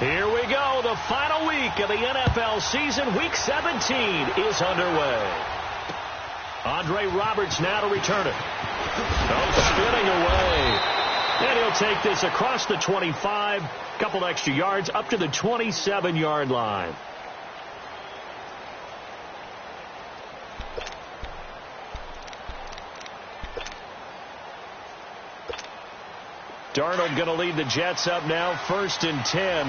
Here we go. The final week of the NFL season. Week 17 is underway. Andre Roberts now to return it. Spinning away. And he'll take this across the 25. Couple extra yards up to the 27-yard line. Darnold going to lead the Jets up now, 1st and 10.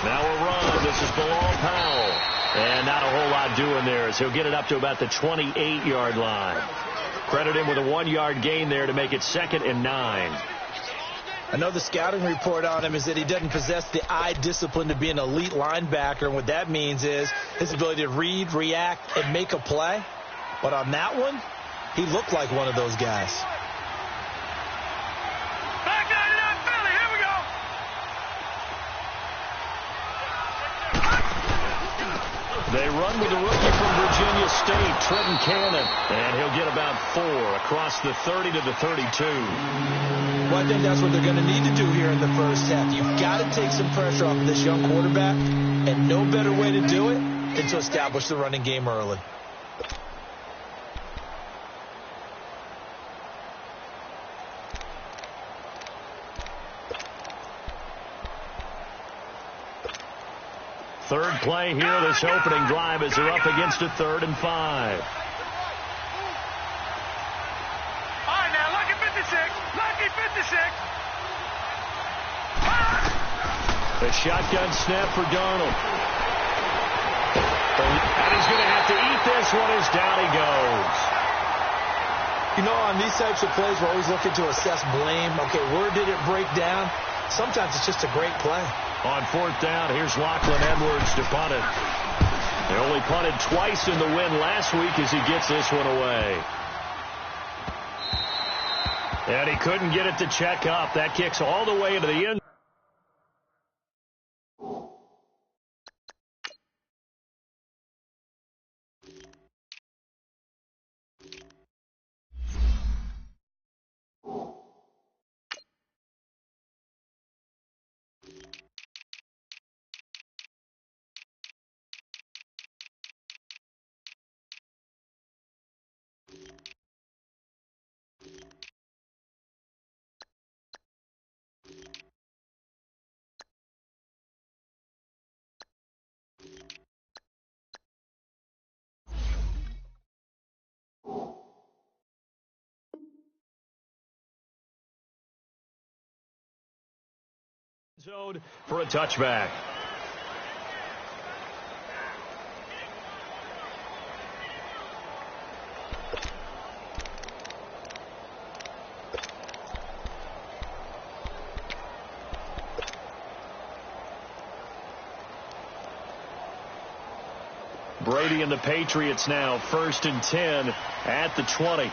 Now a run. This is Bilal Powell. And not a whole lot doing there as he'll get it up to about the 28-yard line. Credit him with a 1-yard gain there to make it 2nd and 9. I know the scouting report on him is that he doesn't possess the eye discipline to be an elite linebacker. And what that means is his ability to read, react, and make a play. But on that one, he looked like one of those guys. Back down to that Philly. Here we go. They run with the rookie from Virginia State, Trenton Cannon. And he'll get about 4 across the 30 to the 32. Well, I think that's what they're going to need to do here in the first half. You've got to take some pressure off of this young quarterback, and no better way to do it than to establish the running game early. Third play here, this opening drive as they're up against a 3rd and 5. A shotgun snap for Darnold. And he's going to have to eat this one as down he goes. You know, on these types of plays, we're always looking to assess blame. Okay, where did it break down? Sometimes it's just a great play. On 4th down, here's Lachlan Edwards to punt it. They only punted twice in the win last week as he gets this one away. And he couldn't get it to check up. That kicks all the way into the end. Zone for a touchback. Brady and the Patriots now 1st and 10 at the 20.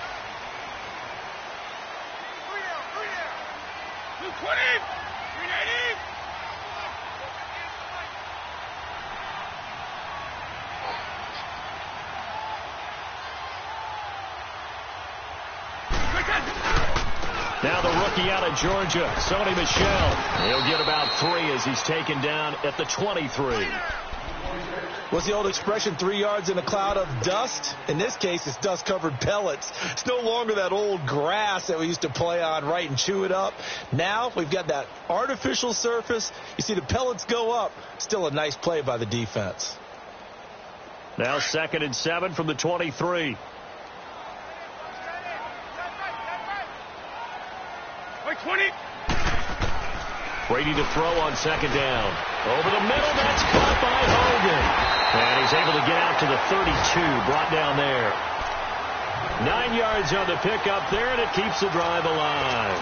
Now the rookie out of Georgia, Sony Michel. He'll get about 3 as he's taken down at the 23. What's the old expression, 3 yards in a cloud of dust? In this case, it's dust-covered pellets. It's no longer that old grass that we used to play on, right, and chew it up. Now we've got that artificial surface. You see the pellets go up. Still a nice play by the defense. Now 2nd and 7 from the 23. Brady to throw on 2nd down. Over the middle, that's caught by Hogan. And he's able to get out to the 32, brought down there. 9 yards on the pickup there, and it keeps the drive alive.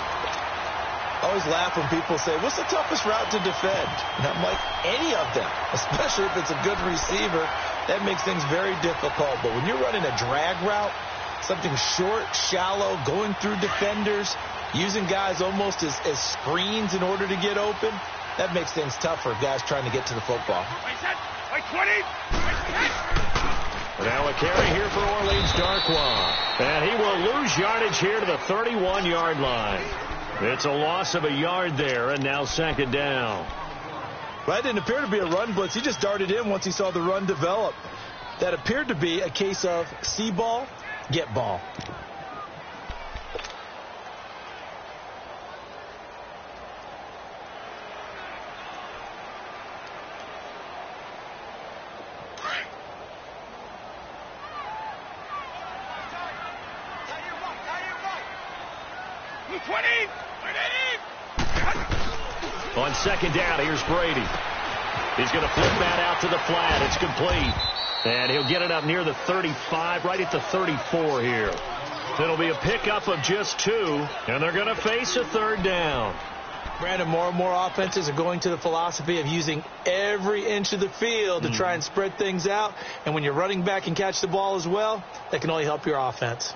I always laugh when people say, what's the toughest route to defend? And I'm like, any of them, especially if it's a good receiver. That makes things very difficult. But when you're running a drag route, something short, shallow, going through defenders, using guys almost as screens in order to get open, that makes things tough for guys trying to get to the football. Now a carry here for Orleans Darkwa. And he will lose yardage here to the 31-yard line. It's a loss of a yard there, and now second down. Well, that didn't appear to be a run blitz. He just darted in once he saw the run develop. That appeared to be a case of see ball, get ball. On second down, here's Brady. He's going to flip that out to the flat. It's complete. And he'll get it up near the 35, right at the 34 here. It'll be a pickup of just 2, and they're going to face a third down. Brandon, more and more offenses are going to the philosophy of using every inch of the field to try and spread things out. And when you're running back and catch the ball as well, that can only help your offense.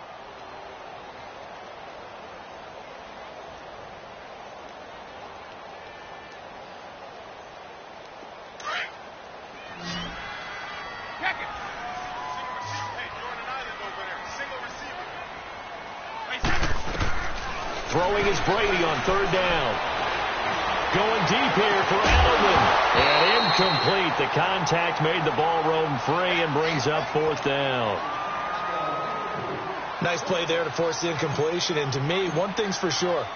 Throwing is Brady on third down. Going deep here for Edelman. And incomplete. The contact made the ball roam free and brings up fourth down. Nice play there to force the incompletion. And to me, one thing's for sure.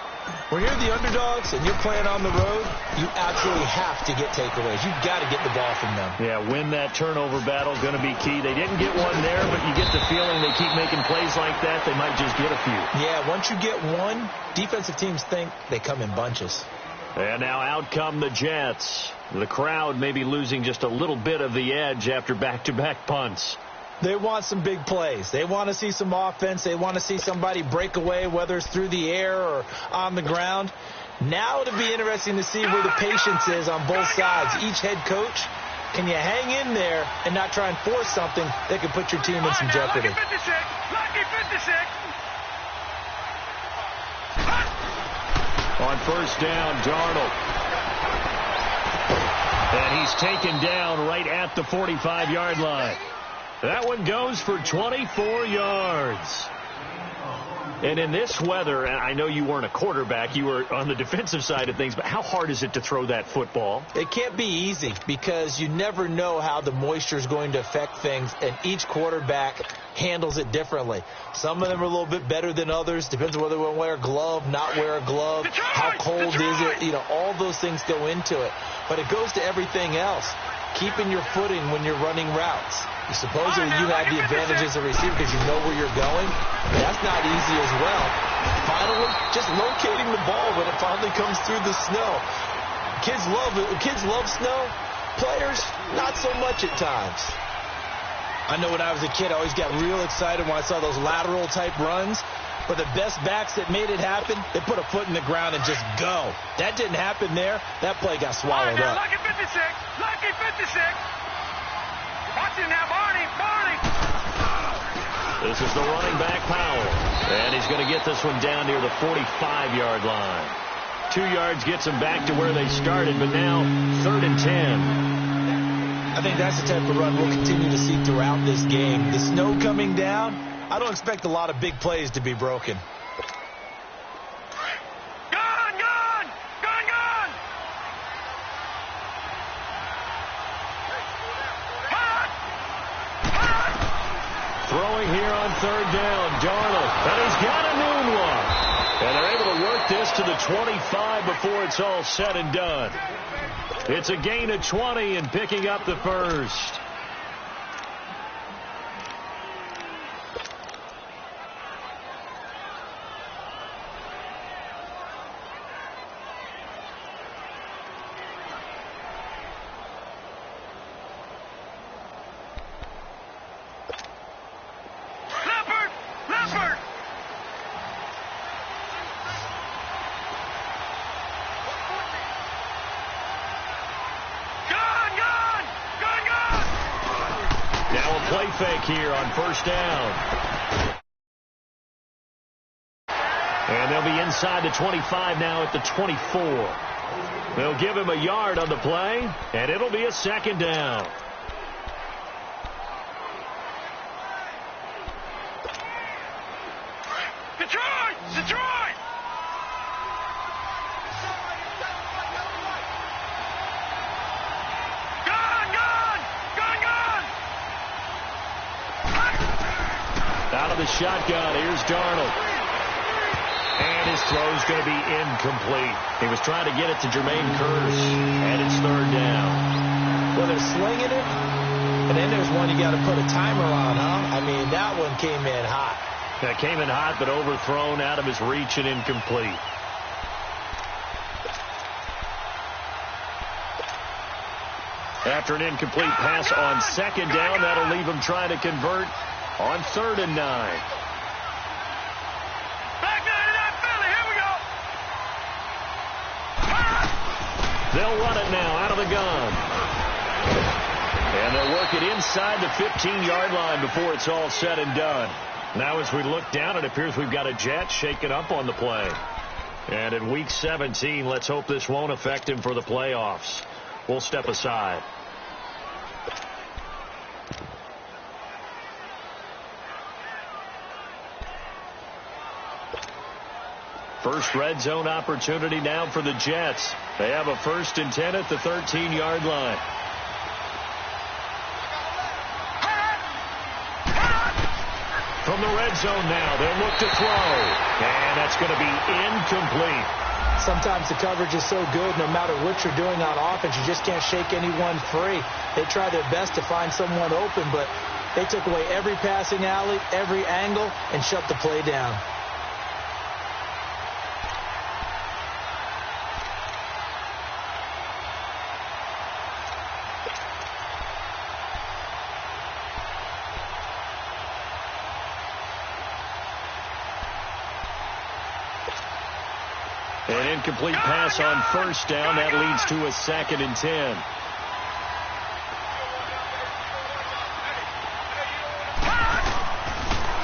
When you're the underdogs and you're playing on the road, you absolutely have to get takeaways. You've got to get the ball from them. Yeah, win that turnover battle is going to be key. They didn't get one there, but you get the feeling they keep making plays like that, they might just get a few. Yeah, once you get one, defensive teams think they come in bunches. And now out come the Jets. The crowd may be losing just a little bit of the edge after back-to-back punts. They want some big plays. They want to see some offense. They want to see somebody break away, whether it's through the air or on the ground. Now it'll be interesting to see where the patience is on both sides. Each head coach, can you hang in there and not try and force something that could put your team in some jeopardy? Lucky 56. On first down, Darnold. And he's taken down right at the 45-yard line. That one goes for 24 yards. And in this weather, and I know you weren't a quarterback, you were on the defensive side of things, but how hard is it to throw that football? It can't be easy because you never know how the moisture is going to affect things, and each quarterback handles it differently. Some of them are a little bit better than others. Depends on whether they want to wear a glove, not wear a glove, how cold is it. You know, all those things go into it. But it goes to everything else. Keeping your footing when you're running routes. Supposedly you have the advantage as a receiver because you know where you're going. But that's not easy as well. Finally, just locating the ball when it finally comes through the snow. Kids love snow. Players, not so much at times. I know when I was a kid, I always got real excited when I saw those lateral type runs. But the best backs that made it happen, they put a foot in the ground and just go. That didn't happen there. That play got swallowed up. Lucky 56. Lucky 56. Watch it now, Barney. Barney. This is the running back, Powell. And he's going to get this one down near the 45-yard line. 2 yards gets him back to where they started, but now 3rd and 10. I think that's the type of run we'll continue to see throughout this game. The snow coming down, I don't expect a lot of big plays to be broken. Throwing here on 3rd down, Darnold. And he's got a moonwalk. And they're able to work this to the 25 before it's all said and done. It's a gain of 20 and picking up the first. Play fake here on 1st down. And they'll be inside the 25 now at the 24. They'll give him a yard on the play, and it'll be a 2nd down. shotgun. Here's Darnold. And his throw's going to be incomplete. He was trying to get it to Jermaine Kearse, and it's third down. Well, they're slinging it, and then there's one you got to put a timer on, huh? I mean, that one came in hot. That came in hot, but overthrown, out of his reach, and incomplete. After an incomplete pass on second down, that'll leave him trying to convert on 3rd and 9. Back nine in that Philly. Here we go. They'll run it now out of the gun. And they'll work it inside the 15-yard line before it's all said and done. Now as we look down, it appears we've got a Jet shaken up on the play. And in Week 17, let's hope this won't affect him for the playoffs. We'll step aside. First red zone opportunity now for the Jets. They have a 1st and 10 at the 13-yard line. From the red zone now, they'll look to throw. And that's going to be incomplete. Sometimes the coverage is so good, no matter what you're doing on offense, you just can't shake anyone free. They try their best to find someone open, but they took away every passing alley, every angle, and shut the play down. An incomplete pass on 1st down. That leads to a 2nd and 10.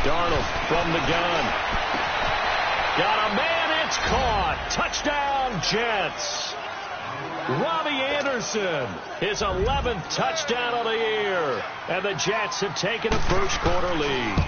Darnold from the gun. Got a man. It's caught. Touchdown, Jets. Robbie Anderson, his 11th touchdown of the year. And the Jets have taken a first-quarter lead.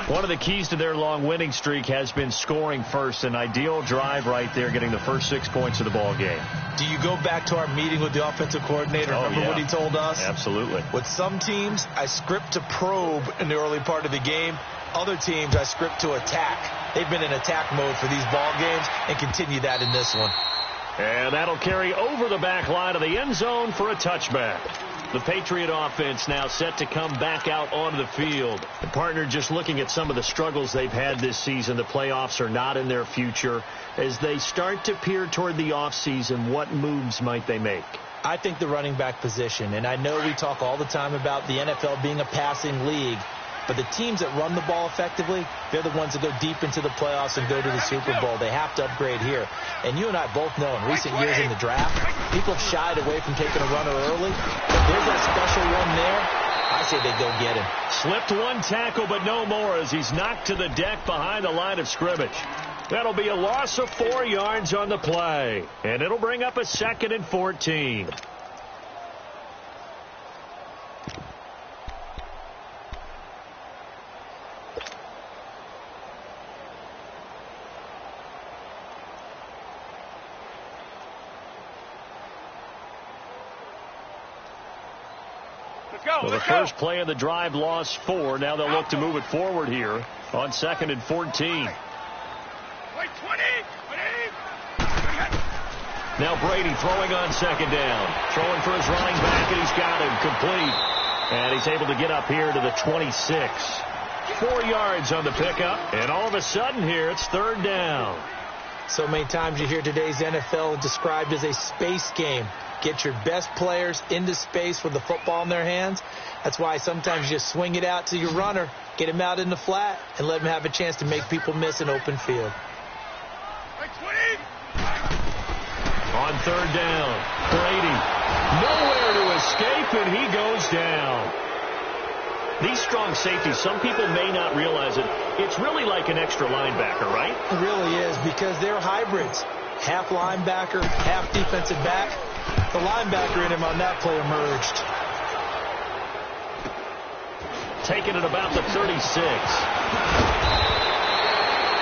One of the keys to their long winning streak has been scoring first. An ideal drive right there, getting the first 6 points of the ball game. Do you go back to our meeting with the offensive coordinator? Remember what he told us? Absolutely. With some teams, I script to probe in the early part of the game. Other teams, I script to attack. They've been in attack mode for these ball games and continue that in this one. And that'll carry over the back line of the end zone for a touchback. The Patriot offense now set to come back out onto the field. And partner, just looking at some of the struggles they've had this season, the playoffs are not in their future. As they start to peer toward the offseason, what moves might they make? I think the running back position, and I know we talk all the time about the NFL being a passing league, but the teams that run the ball effectively, they're the ones that go deep into the playoffs and go to the Super Bowl. They have to upgrade here. And you and I both know in recent years in the draft, people have shied away from taking a runner early. If there's that special one there, I say they go get him. Slipped one tackle, but no more as he's knocked to the deck behind the line of scrimmage. That'll be a loss of 4 yards on the play. And it'll bring up a 2nd and 14. Well, the first play of the drive lost 4. Now they'll look to move it forward here on 2nd and 14. Now Brady throwing on 2nd down. Throwing for his running back, and he's got him complete. And he's able to get up here to the 26. 4 yards on the pickup, and all of a sudden here it's 3rd down. So many times you hear today's NFL described as a space game. Get your best players into space with the football in their hands. That's why sometimes you just swing it out to your runner, get him out in the flat, and let him have a chance to make people miss an open field. On 3rd down, Brady nowhere to escape, and he goes down. These strong safeties, some people may not realize it. It's really like an extra linebacker, right? It really is, because they're hybrids. Half linebacker, half defensive back. The linebacker in him on that play emerged. Taken at about the 36.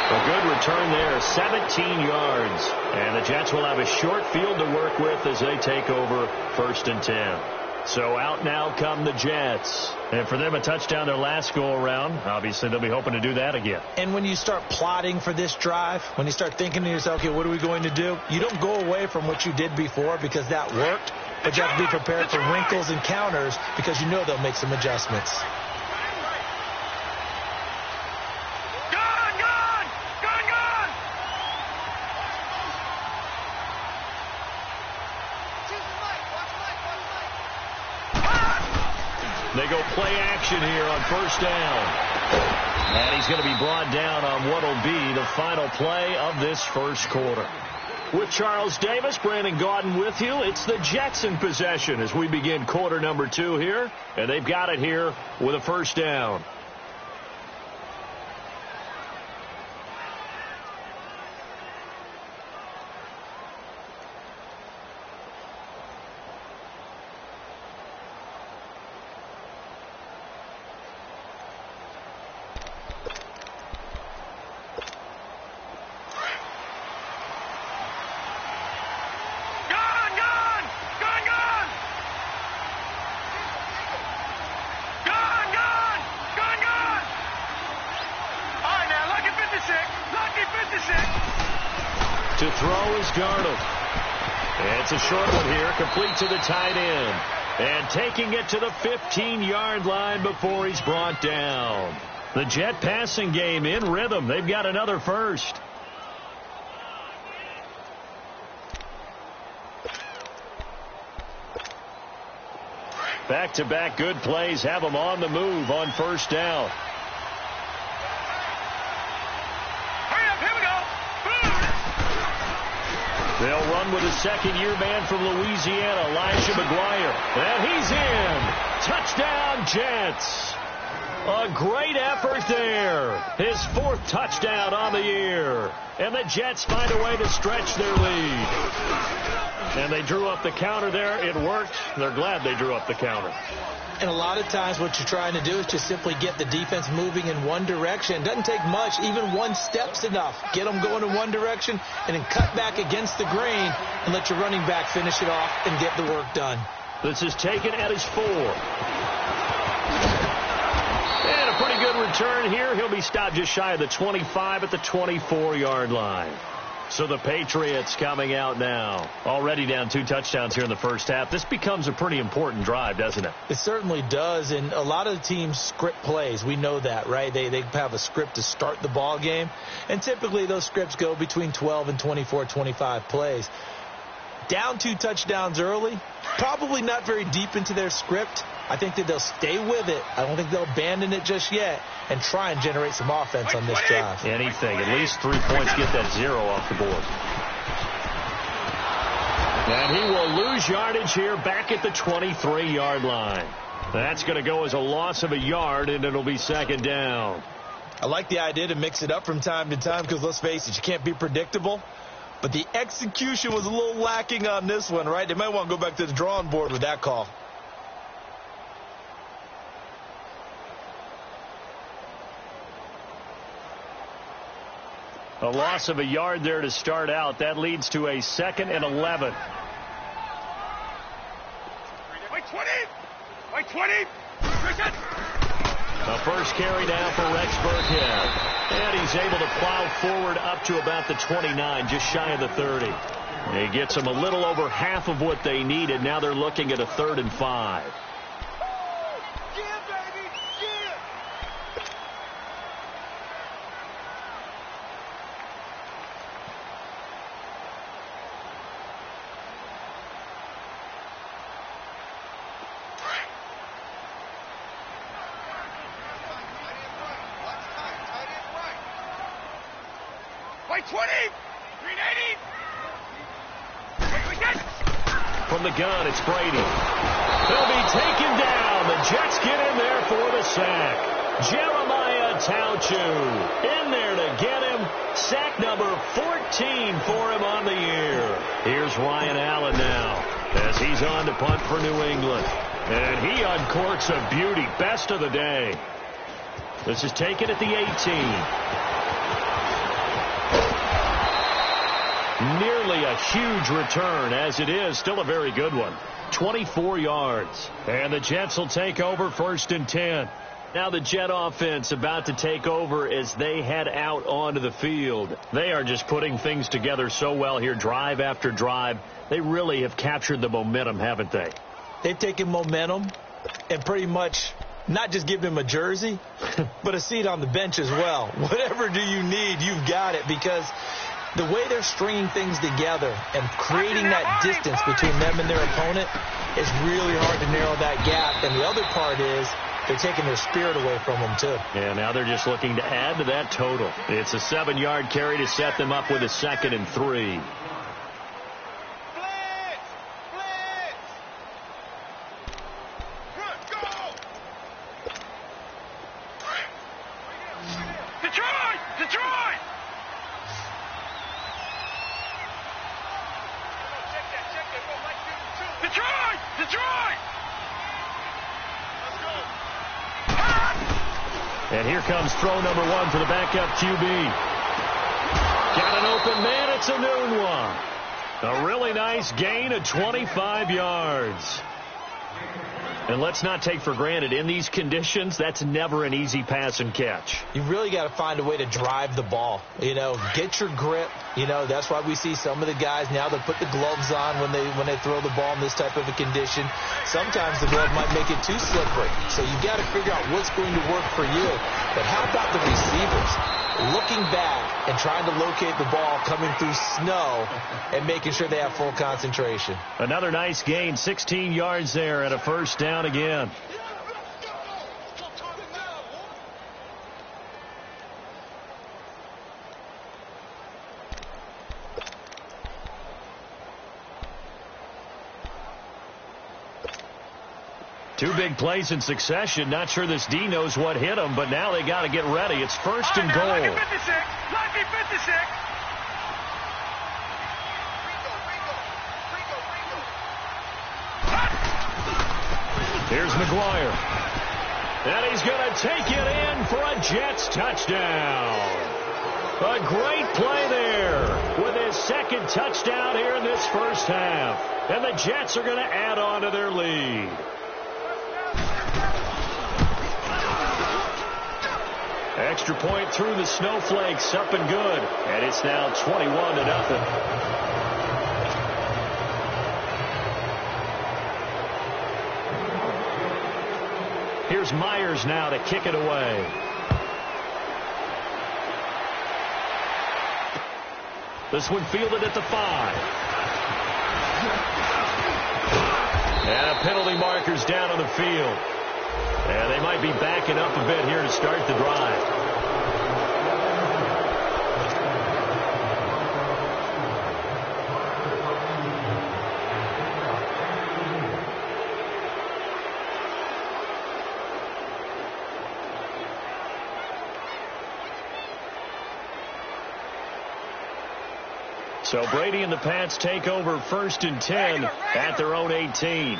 A good return there, 17 yards. And the Jets will have a short field to work with as they take over 1st and 10. So out now come the Jets. And for them, a touchdown their last go-around. Obviously, they'll be hoping to do that again. And when you start plotting for this drive, when you start thinking to yourself, okay, what are we going to do? You don't go away from what you did before because that worked, but you have to be prepared for wrinkles and counters because you know they'll make some adjustments. They go play action here on first down. And he's going to be brought down on what will be the final play of this first quarter. With Charles Davis, Brandon Gaudin with you. It's the Jets in possession as we begin quarter number 2 here. And they've got it here with a first down. To throw is Darnold. It's a short one here, complete to the tight end. And taking it to the 15-yard line before he's brought down. The Jet passing game in rhythm. They've got another first. Back-to-back good plays have them on the move on first down. They'll run with a second-year man from Louisiana, Elijah McGuire. And he's in. Touchdown, Jets. A great effort there. His 4th touchdown on the year. And the Jets find a way to stretch their lead. And they drew up the counter there. It worked. They're glad they drew up the counter. And a lot of times what you're trying to do is just simply get the defense moving in one direction. It doesn't take much. Even one step's enough. Get them going in one direction and then cut back against the grain and let your running back finish it off and get the work done. This is taken at his 4. And a pretty good return here. He'll be stopped just shy of the 25 at the 24-yard line. So the Patriots coming out now. Already down 2 touchdowns here in the first half. This becomes a pretty important drive, doesn't it? It certainly does. And a lot of the teams script plays. We know that, right? They have a script to start the ball game. And typically those scripts go between 12 and 24, 25 plays. Down 2 touchdowns early. Probably not very deep into their script. I think that they'll stay with it. I don't think they'll abandon it just yet and try and generate some offense on this drive. Anything. At least 3 points. Get that 0 off the board. And he will lose yardage here back at the 23-yard line. That's going to go as a loss of a yard, and it'll be second down. I like the idea to mix it up from time to time because, let's face it, you can't be predictable. But the execution was a little lacking on this one, right? They might want to go back to the drawing board with that call. A loss of a yard there to start out. That leads to a 2nd and 11. Wait 20! Wait 20! The first carry down for Rex Burkhead. And he's able to plow forward up to about the 29, just shy of the 30. He gets them a little over half of what they needed. Now they're looking at a 3rd and 5. Wait 20! 380! From the gun, it's Brady. He'll be taken down. The Jets get in there for the sack. Jeremiah Tauchu in there to get him. Sack number 14 for him on the year. Here's Ryan Allen now as he's on to punt for New England. And he uncorks a beauty. Best of the day. This is taken at the 18. Nearly a huge return, as it is still a very good one. 24 yards. And the Jets will take over 1st and 10. Now the Jet offense about to take over as they head out onto the field. They are just putting things together so well here, drive after drive. They really have captured the momentum, haven't they? They've taken momentum and pretty much not just give him a jersey, but a seat on the bench as well. Whatever do you need, you've got it, because the way they're stringing things together and creating that distance between them and their opponent is really hard to narrow that gap. And the other part is they're taking their spirit away from them, too. Yeah, now they're just looking to add to that total. It's a 7-yard carry to set them up with a 2nd and 3. And here comes throw number 1 for the backup QB. Got an open man. It's a noon one. A really nice gain of 25 yards. And let's not take for granted, in these conditions, that's never an easy pass and catch. You really got to find a way to drive the ball. You know, get your grip. You know, that's why we see some of the guys now that put the gloves on when they throw the ball in this type of a condition. Sometimes the glove might make it too slippery. So you got to figure out what's going to work for you. But how about the receivers? Looking back and trying to locate the ball coming through snow and making sure they have full concentration. Another nice gain, 16 yards there and a 1st down again. Two big plays in succession. Not sure this D knows what hit him, but now they got to get ready. It's 1st and goal. Lucky 56. Lucky 56. Here's McGuire. And he's going to take it in for a Jets touchdown. A great play there with his 2nd touchdown here in this 1st half. And the Jets are going to add on to their lead. Extra point through the snowflakes, up and good. And it's now 21-0. Here's Myers now to kick it away. This one fielded at the 5. And a penalty marker's down on the field. And they might be backing up a bit here to start the drive. So Brady and the Pats take over 1st and 10 at their own 18.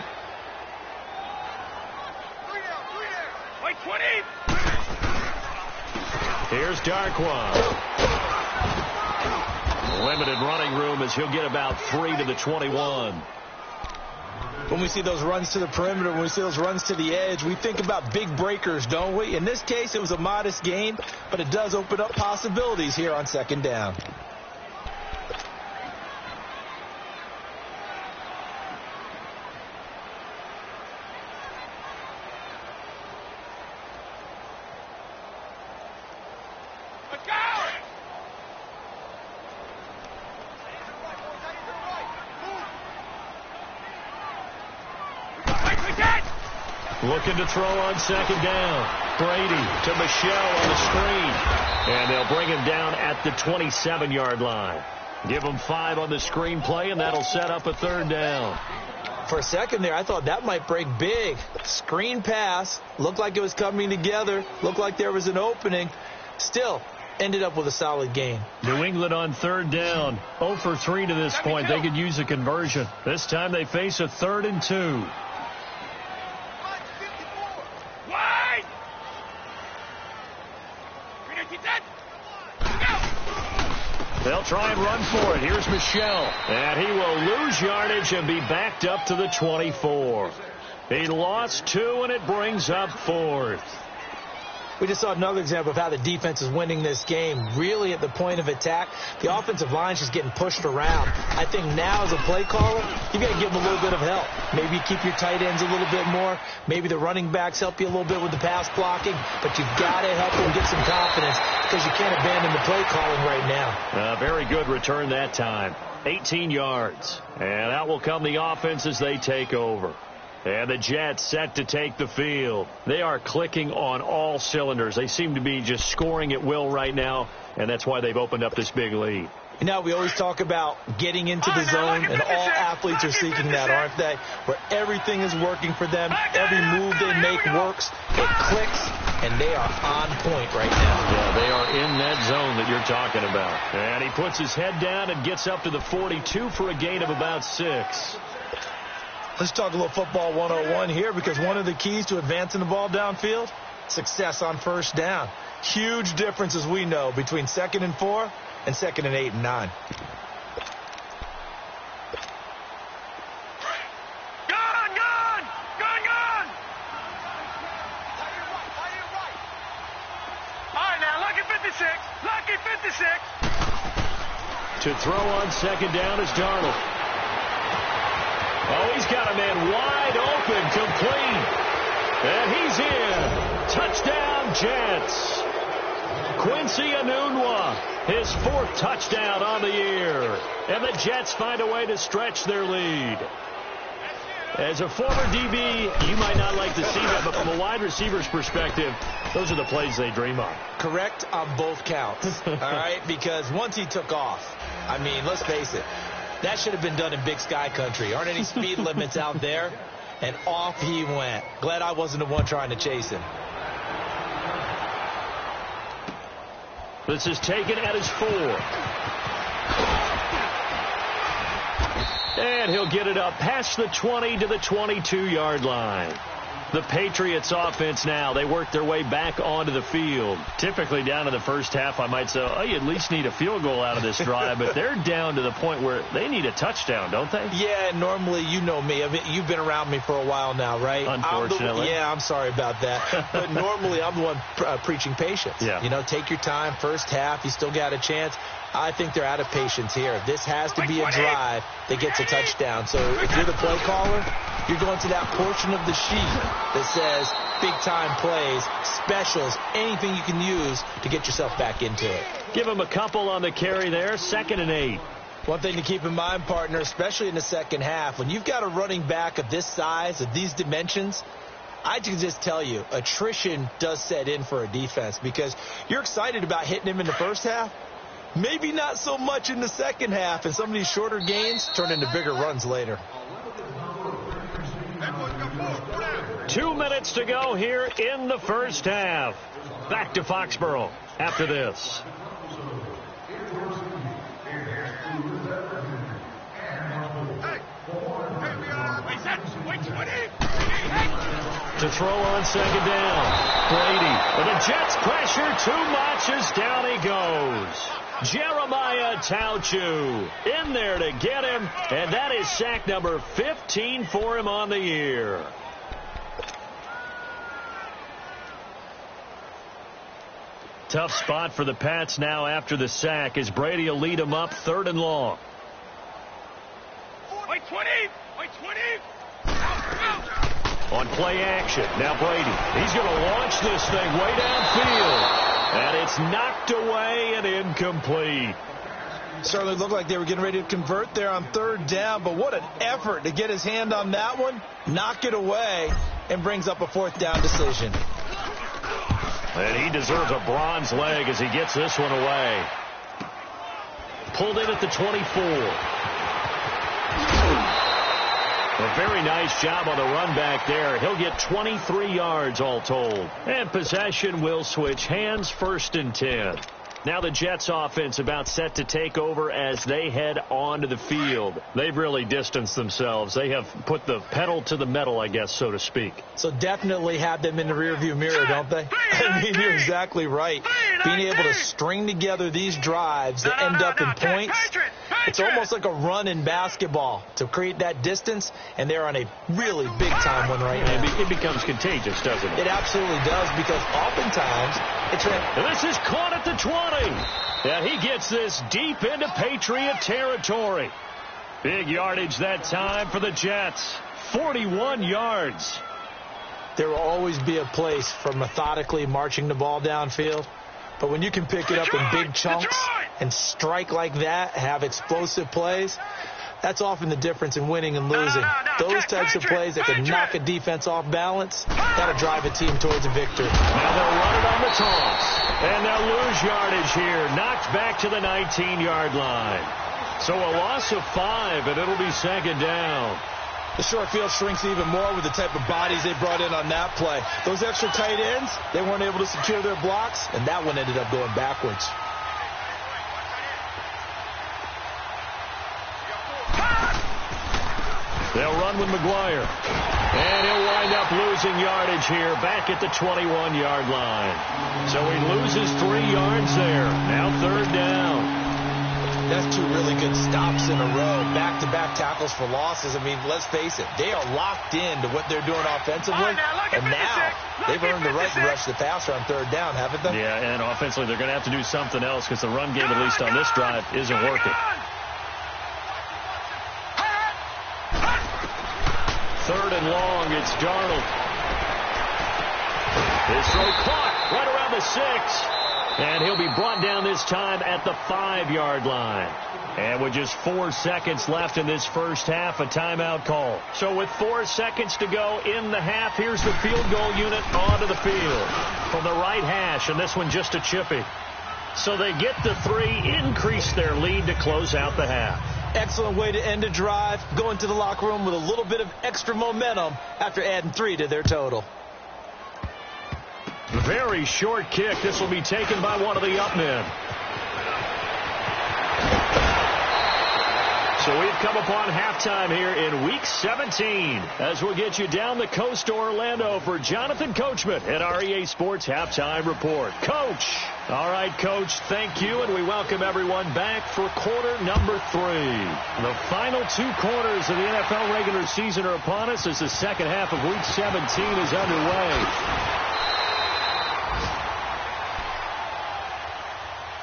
Here's Darkwa. Limited running room as he'll get about 3 to the 21. When we see those runs to the perimeter, when we see those runs to the edge, we think about big breakers, don't we? In this case, it was a modest gain, but it does open up possibilities here on 2nd down. Looking to throw on 2nd down. Brady to Michelle on the screen. And they'll bring him down at the 27-yard line. Give him 5 on the screen play, and that'll set up a 3rd down. For a second there, I thought that might break big. Screen pass. Looked like it was coming together. Looked like there was an opening. Still, ended up with a solid gain. New England on 3rd down. 0 for 3 to this point. They could use a conversion. This time they face a 3rd and 2. They'll try and run for it. Here's Michel. And he will lose yardage and be backed up to the 24. He lost 2, and it brings up 4th. We just saw another example of how the defense is winning this game. Really at the point of attack, the offensive line's just getting pushed around. I think now as a play caller, you've got to give them a little bit of help. Maybe keep your tight ends a little bit more. Maybe the running backs help you a little bit with the pass blocking. But you've got to help them get some confidence because you can't abandon the play calling right now. Very good return that time. 18 yards. And out will come the offense as they take over. And the Jets set to take the field. They are clicking on all cylinders. They seem to be just scoring at will right now, and that's why they've opened up this big lead. You know, we always talk about getting into the zone, and all athletes are seeking that, aren't they? Where everything is working for them. Every move they make works. It clicks, and they are on point right now. Yeah, they are in that zone that you're talking about. And he puts his head down and gets up to the 42 for a gain of about 6. Let's talk a little football 101 here, because one of the keys to advancing the ball downfield, success on first down. Huge difference, as we know, between 2nd and 4 and 2nd and 8 and 9. All right, now, lucky 56. Lucky 56. To throw on 2nd down is Darnold. Oh, he's got a man wide open, complete. And he's in. Touchdown, Jets. Quincy Enunwa, his 4th touchdown on the year. And the Jets find a way to stretch their lead. As a former DB, you might not like to see that, but from a wide receiver's perspective, those are the plays they dream of. Correct on both counts, all right? Because once he took off, I mean, let's face it, that should have been done in Big Sky country. Aren't any speed limits out there? And off he went. Glad I wasn't the one trying to chase him. This is taken at his 4. And he'll get it up past the 20 to the 22-yard line. The Patriots offense now, they work their way back onto the field. Typically down in the first half, I might say, oh, you at least need a field goal out of this drive. But they're down to the point where they need a touchdown, don't they? Yeah, normally, you know me. I mean, you've been around me for a while now, right? Unfortunately. I'm sorry about that. But normally, I'm the one preaching patience. Yeah. You know, take your time. First half, you still got a chance. I think they're out of patience here. This has to be a drive that gets a touchdown. So if you're the play caller, you're going to that portion of the sheet that says big-time plays, specials, anything you can use to get yourself back into it. Give him a couple on the carry there, 2nd and 8. One thing to keep in mind, partner, especially in the second half, when you've got a running back of this size, of these dimensions, I can just tell you, attrition does set in for a defense because you're excited about hitting him in the first half. Maybe not so much in the second half, and some of these shorter gains turn into bigger runs later. 2 minutes to go here in the first half. Back to Foxborough after this. To throw on 2nd down. Brady. But the Jets pressure too much as down he goes. Jeremiah Tauchu in there to get him, and that is sack number 15 for him on the year. Tough spot for the Pats now after the sack as Brady will lead them up 3rd and long. Wait 20! Wait 20! On play action, now Brady. He's going to launch this thing way downfield. And it's knocked away and incomplete. Certainly looked like they were getting ready to convert there on 3rd down, but what an effort to get his hand on that one, knock it away, and brings up a 4th down decision. And he deserves a bronze leg as he gets this one away. Pulled in at the 24. A very nice job on the run back there. He'll get 23 yards all told. And possession will switch hands, 1st and 10. Now the Jets offense about set to take over as they head onto the field. They've really distanced themselves. They have put the pedal to the metal, I guess, so to speak. So definitely have them in the rearview mirror, don't they? I mean, you're exactly right. Being able to string together these drives that end up in points, it's almost like a run in basketball to create that distance, and they're on a really big-time one right now. It becomes contagious, doesn't it? It absolutely does, because oftentimes it's... And this is caught at the 20. And he gets this deep into Patriot territory. Big yardage that time for the Jets. 41 yards. There will always be a place for methodically marching the ball downfield. But when you can pick it up in big chunks and strike like that, have explosive plays, that's often the difference in winning and losing. Those types of plays that can knock a defense off balance, that'll drive a team towards a victory. Now they'll run it on the toss. And they'll lose yardage here. Knocked back to the 19-yard line. So a loss of 5, and it'll be second down. The short field shrinks even more with the type of bodies they brought in on that play. Those extra tight ends, they weren't able to secure their blocks, and that one ended up going backwards. They'll run with McGuire. And he'll wind up losing yardage here back at the 21-yard line. So he loses 3 yards there. Now third down. That's 2 really good stops in a row. Back-to-back tackles for losses. I mean, let's face it, they are locked into what they're doing offensively. And now they've earned the right to rush the passer on third down, haven't they? Yeah, and offensively they're going to have to do something else because the run game, at least on this drive, isn't working. Third and long, it's Darnold. His throw caught right around the 6. And he'll be brought down this time at the 5-yard line. And with just 4 seconds left in this first half, a timeout call. So with 4 seconds to go in the half, here's the field goal unit onto the field from the right hash, and this one just a chippy. So they get the 3, increase their lead to close out the half. Excellent way to end a drive. Go into the locker room with a little bit of extra momentum after adding 3 to their total. Very short kick. This will be taken by one of the up men. So we've come upon halftime here in Week 17 as we'll get you down the coast to Orlando for Jonathan Coachman at our EA Sports Halftime Report. Coach. All right, Coach, thank you, and we welcome everyone back for quarter number 3. The final 2 quarters of the NFL regular season are upon us as the second half of Week 17 is underway.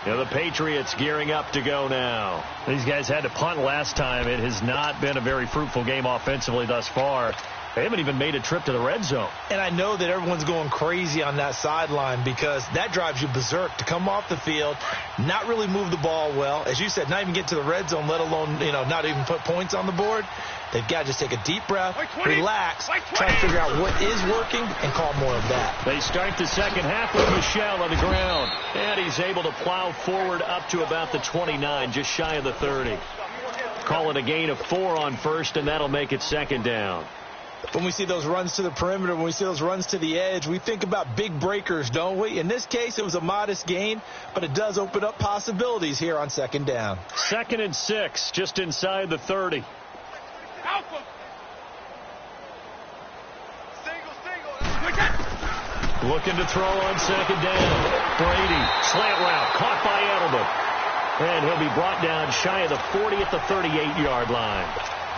The Patriots gearing up to go now. These guys had to punt last time. It has not been a very fruitful game offensively thus far. They haven't even made a trip to the red zone. And I know that everyone's going crazy on that sideline because that drives you berserk to come off the field, not really move the ball well. As you said, not even get to the red zone, let alone, not even put points on the board. They've got to just take a deep breath, relax, try to figure out what is working, and call more of that. They start the second half with Michel on the ground. And he's able to plow forward up to about the 29, just shy of the 30. Call it a gain of 4 on first, and that'll make it second down. When we see those runs to the perimeter, when we see those runs to the edge, we think about big breakers, don't we? In this case, it was a modest gain, but it does open up possibilities here on second down. 2nd and 6, just inside the 30. Looking to throw on second down. Brady, slant route, caught by Edelman. And he'll be brought down shy of the 40 at the 38-yard line.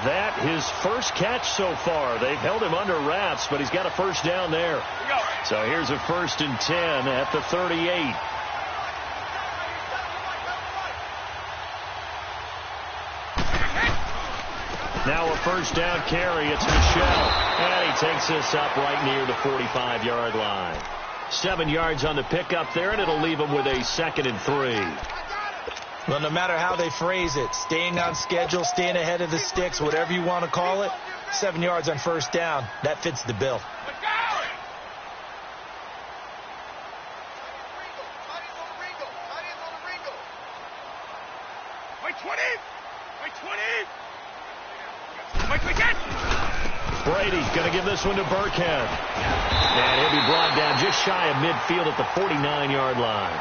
That his first catch so far. They've held him under wraps, but he's got a first down there. So here's a 1st and 10 at the 38. Now a first down carry. It's Michel. And he takes this up right near the 45-yard line. 7 yards on the pickup there, and it'll leave him with a 2nd and 3. Well, no matter how they phrase it, staying on schedule, staying ahead of the sticks, whatever you want to call it, 7 yards on first down, that fits the bill. Brady going to give this one to Burkhead. And he'll be brought down just shy of midfield at the 49-yard line.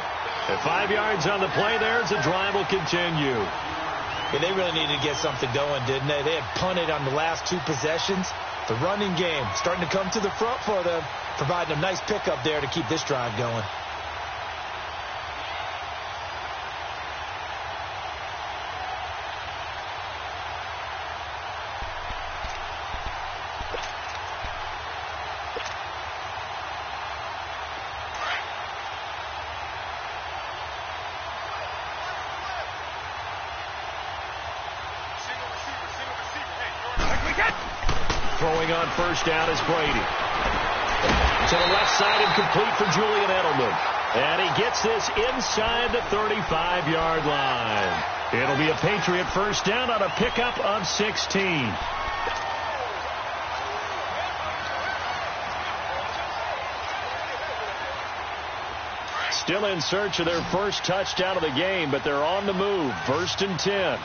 And 5 yards on the play there as the drive will continue. Yeah, they really needed to get something going, didn't they? They had punted on the last 2 possessions. The running game starting to come to the front for them, providing a nice pickup there to keep this drive going. Throwing on first down is Brady. To the left side and complete for Julian Edelman. And he gets this inside the 35-yard line. It'll be a Patriot first down on a pickup of 16. Still in search of their first touchdown of the game, but they're on the move. First and 10.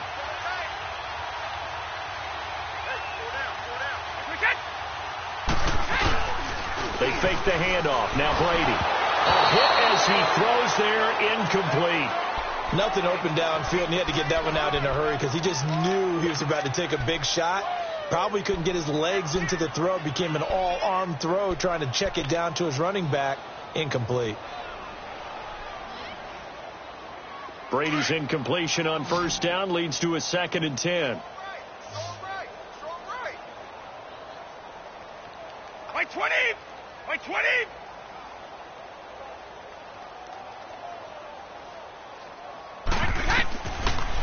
They fake the handoff. Now Brady. A hit as he throws there, incomplete. Nothing open downfield, and he had to get that one out in a hurry because he just knew he was about to take a big shot. Probably couldn't get his legs into the throw. It became an all-arm throw trying to check it down to his running back. Incomplete. Brady's incompletion on first down leads to a 2nd and 10. Wait, 20! Wait, 20!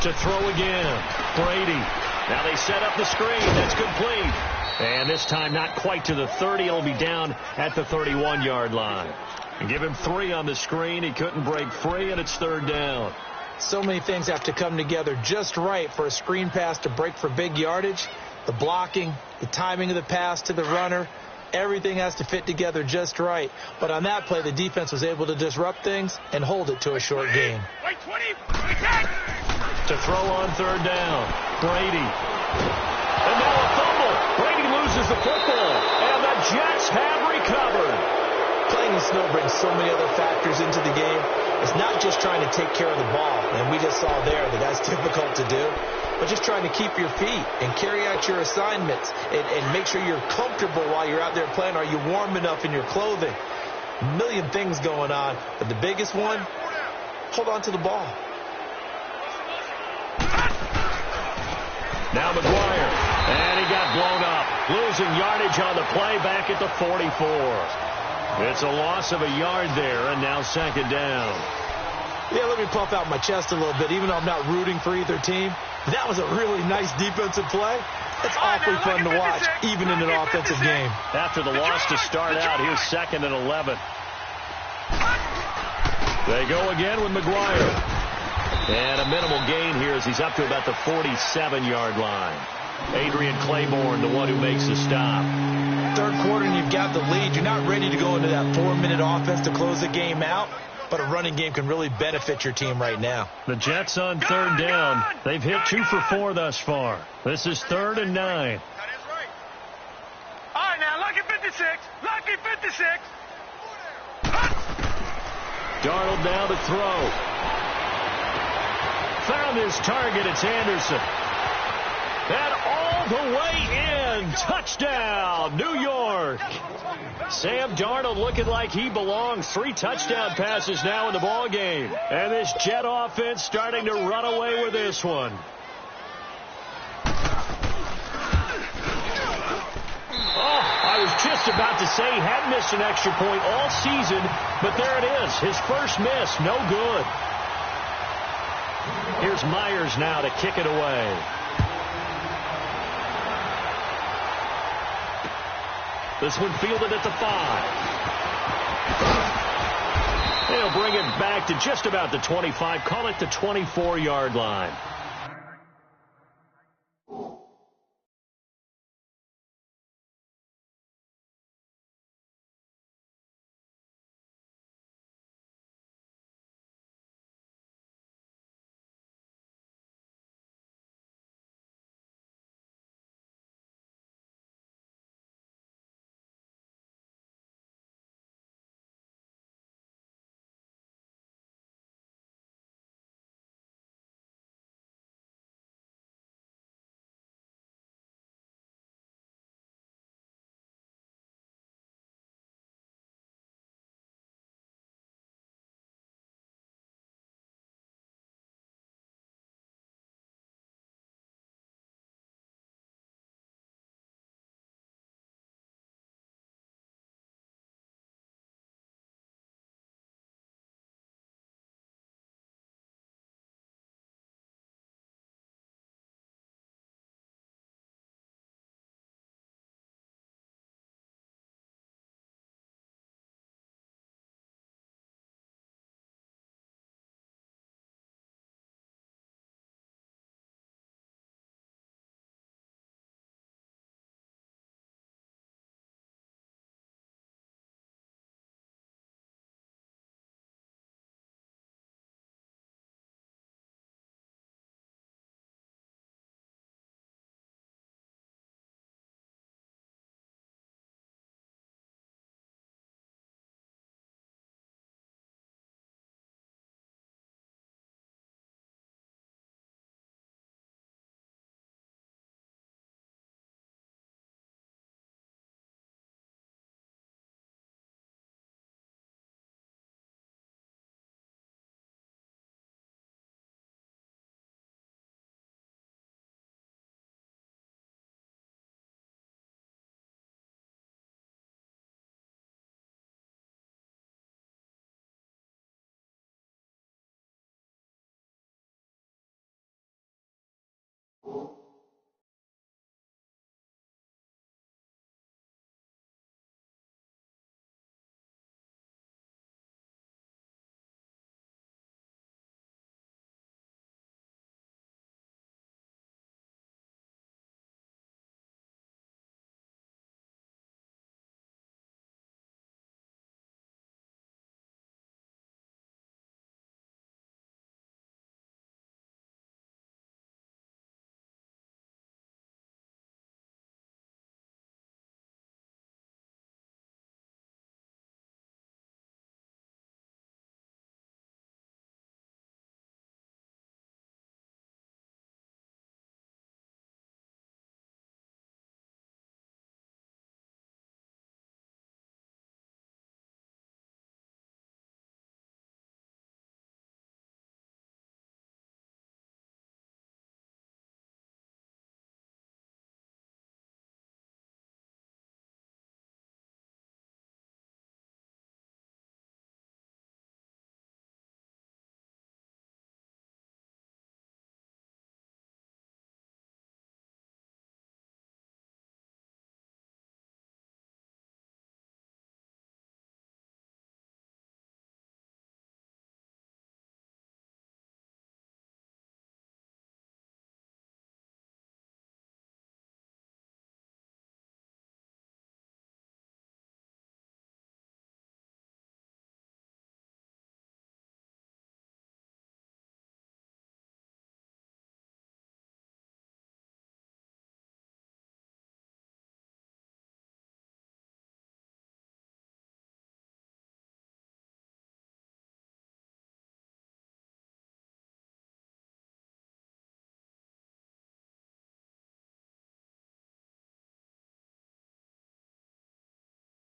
To throw again. Brady. Now they set up the screen. That's complete. And this time not quite to the 30. It'll be down at the 31-yard line. And give him 3 on the screen. He couldn't break free, and it's 3rd down. So many things have to come together just right for a screen pass to break for big yardage. The blocking, the timing of the pass to the runner, everything has to fit together just right. But on that play, the defense was able to disrupt things and hold it to a short game. Wait, 20! Wait, 10! To throw on 3rd down. Brady. And now a fumble. Brady loses the football. And the Jets have recovered. Playing in snow brings so many other factors into the game. It's not just trying to take care of the ball, and we just saw there that that's difficult to do, but just trying to keep your feet and carry out your assignments and make sure you're comfortable while you're out there playing. Are you warm enough in your clothing? A million things going on, but the biggest one, hold on to the ball. Now McGuire, and he got blown up. Losing yardage on the play back at the 44. It's a loss of a yard there, and now 2nd down. Yeah, let me puff out my chest a little bit, even though I'm not rooting for either team. That was a really nice defensive play. It's awfully fun to watch, even in an offensive game. After the loss to start out, here's 2nd and 11. They go again with McGuire. And a minimal gain here as he's up to about the 47-yard line. Adrian Claiborne, the one who makes the stop. 3rd quarter and you've got the lead. You're not ready to go into that 4-minute offense to close the game out, but a running game can really benefit your team right now. The Jets on 3rd down. They've hit 2 for 4 thus far. This is 3rd and 9. That is right. All right, now, lucky 56. Lucky 56. Darnold now to throw. Found his target. It's Anderson. And all the way in. Touchdown, New York. Sam Darnold looking like he belongs. 3 touchdown passes now in the ball game. And this Jet offense starting to run away with this one. Oh, I was just about to say he hadn't missed an extra point all season, but there it is. His first miss, no good. Here's Myers now to kick it away. This one fielded at the 5. They'll bring it back to just about the 25. Call it the 24-yard line.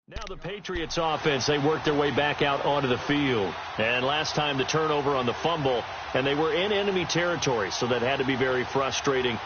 Now the Patriots offense, they worked their way back out onto the field. And last time the turnover on the fumble, and they were in enemy territory, so that had to be very frustrating.